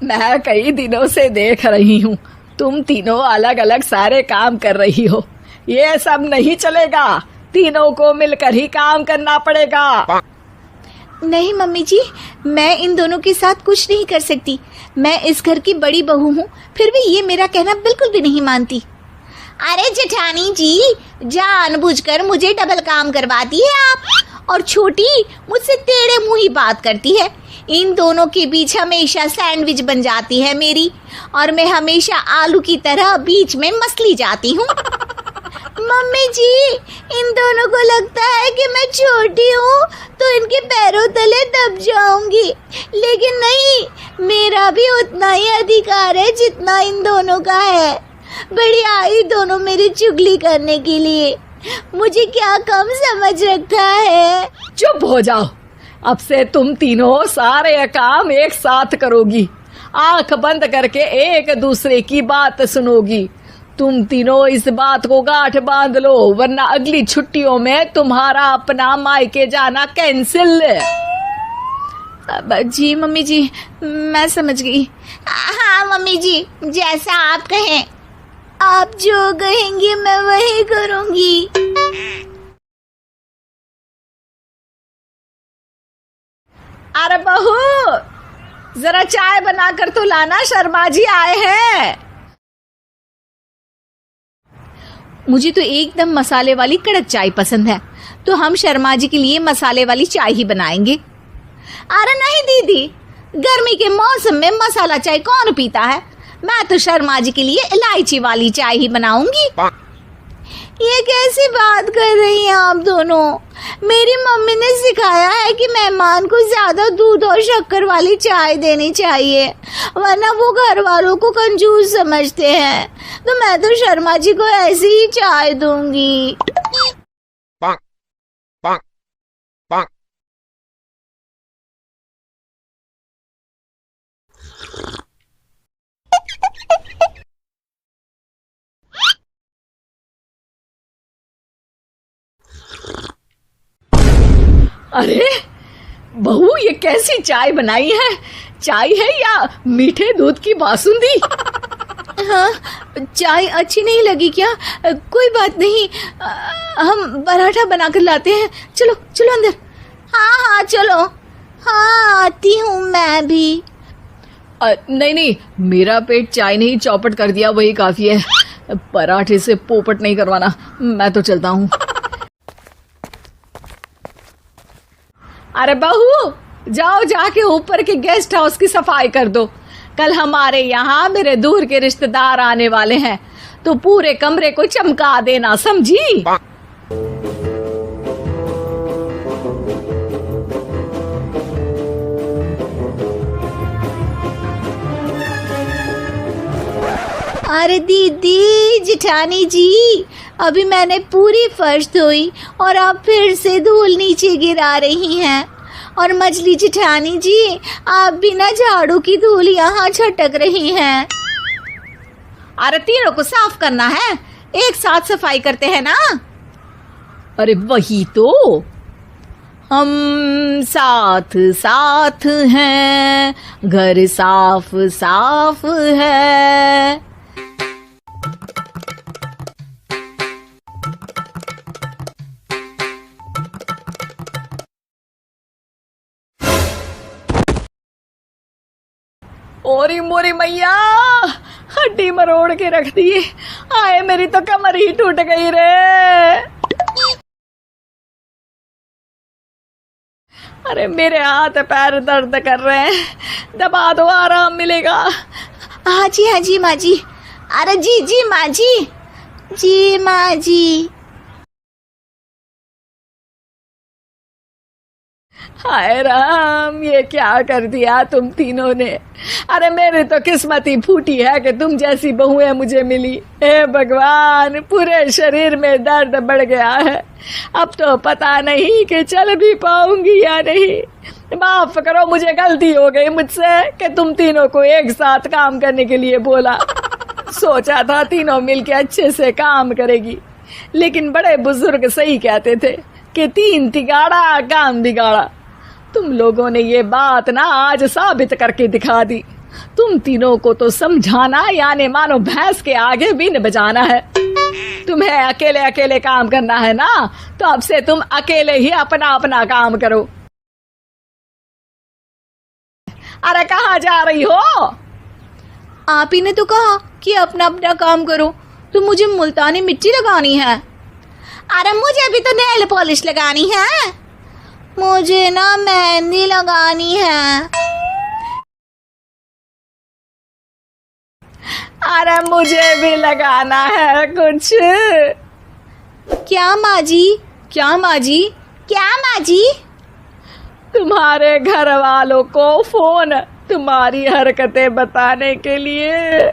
मैं कई दिनों से देख रही हूँ तुम तीनों अलग अलग सारे काम कर रही हो। ये सब नहीं चलेगा, तीनों को मिलकर ही काम करना पड़ेगा। नहीं मम्मी जी, मैं इन दोनों के साथ कुछ नहीं कर सकती। मैं इस घर की बड़ी बहू हूँ, फिर भी ये मेरा कहना बिल्कुल भी नहीं मानती। अरे जेठानी जी, जानबूझकर मुझे डबल काम करवाती है आप, और छोटी मुझसे टेढ़े मुंह ही बात करती है। इन दोनों के बीच हमेशा सैंडविच बन जाती है मेरी, और मैं हमेशा आलू की तरह बीच में मसली जाती हूँ। मम्मी जी, इन दोनों को लगता है कि मैं छोटी हूँ तो इनके पैरों तले दब जाऊंगी, लेकिन नहीं, मेरा भी उतना ही अधिकार है जितना इन दोनों का है। बड़ी आई दोनों मेरी चुगली करने के लिए, मुझे क्या कम समझ रखा है। चुप हो जाओ, अब से तुम तीनों सारे काम एक साथ करोगी, आंख बंद करके एक दूसरे की बात सुनोगी। तुम तीनों इस बात को गांठ बांध लो, वरना अगली छुट्टियों में तुम्हारा अपना मायके जाना कैंसिल। जी मम्मी जी, मैं समझ गई। हाँ मम्मी जी, जैसा आप कहें, आप जो कहेंगी मैं वही करूंगी। अरे बहू, जरा चाय बनाकर तो लाना, शर्मा जी आए हैं। मुझे तो एकदम मसाले वाली कड़क चाय पसंद है, तो हम शर्मा जी के लिए मसाले वाली चाय ही बनाएंगे। अरे नहीं दीदी, गर्मी के मौसम में मसाला चाय कौन पीता है? मैं तो शर्मा जी के लिए इलायची वाली चाय ही बनाऊंगी। ये कैसी बात कर रही हैं आप दोनों? मेरी मम्मी ने सिखाया है कि मेहमान को ज्यादा दूध और शक्कर वाली चाय देनी चाहिए, वरना वो घर वालों को कंजूस समझते हैं। तो मैं तो शर्मा जी को ऐसी ही चाय दूंगी। अरे बहू, ये कैसी चाय बनाई है? चाय है या मीठे दूध की बासुंदी? हाँ, चाय अच्छी नहीं लगी क्या? कोई बात नहीं, हम पराठा बनाकर लाते हैं। चलो चलो अंदर। हाँ हाँ चलो। हाँ आती हूँ मैं भी। नहीं नहीं, मेरा पेट चाय ने ही चौपट कर दिया, वही काफी है। पराठे से पोपट नहीं करवाना, मैं तो चलता हूँ। अरे बहू, जाओ जाके ऊपर के गेस्ट हाउस की सफाई कर दो। कल हमारे यहाँ मेरे दूर के रिश्तेदार आने वाले हैं, तो पूरे कमरे को चमका देना, समझी? अरे दीदी, जेठानी जी, अभी मैंने पूरी फर्श धोई और आप फिर से धूल नीचे गिरा रही हैं। और मछली जेठानी जी, आप बिना झाड़ू की धूल यहाँ छटक रही हैं। अरे तीनों को साफ करना है, एक साथ सफाई करते हैं ना। अरे वही तो, हम साथ साथ हैं, घर साफ साफ है। ओरी मोरी मैया, हड्डी मरोड़ के रख दी। आए, मेरी तो कमर ही टूट गई रे। अरे मेरे हाथ पैर दर्द कर रहे हैं, दबा दो, आराम मिलेगा। हाँ जी माँ जी। अरे जी माँ जी, जी माँ जी। हाय राम, ये क्या कर दिया तुम तीनों ने। अरे मेरी तो किस्मत ही फूटी है कि तुम जैसी बहुएं मुझे मिली। हे भगवान, पूरे शरीर में दर्द बढ़ गया है, अब तो पता नहीं कि चल भी पाऊंगी या नहीं। माफ करो, मुझे गलती हो गई मुझसे कि तुम तीनों को एक साथ काम करने के लिए बोला। सोचा था तीनों मिलके अच्छे से काम करेगी, लेकिन बड़े बुजुर्ग सही कहते थे कि 3 तिगाड़ा काम बिगाड़ा। तुम लोगों ने ये बात ना आज साबित करके दिखा दी। तुम तीनों को तो समझाना यानी मानो भैंस के आगे भी न बजाना है। तुम्हें अकेले अकेले काम करना है ना, तो अब से तुम अकेले ही अपना अपना काम करो। अरे कहाँ जा रही हो? आप ही ने तो कहा कि अपना अपना काम करो, तो मुझे मुल्तानी मिट्टी लगानी है। अरे मुझे भी तो नेल पॉलिश लगानी है, मुझे ना मेहंदी लगानी है। अरे मुझे भी लगाना है कुछ। क्या माँ जी? क्या माँ जी? क्या माँ जी? तुम्हारे घर वालों को फोन तुम्हारी हरकतें बताने के लिए।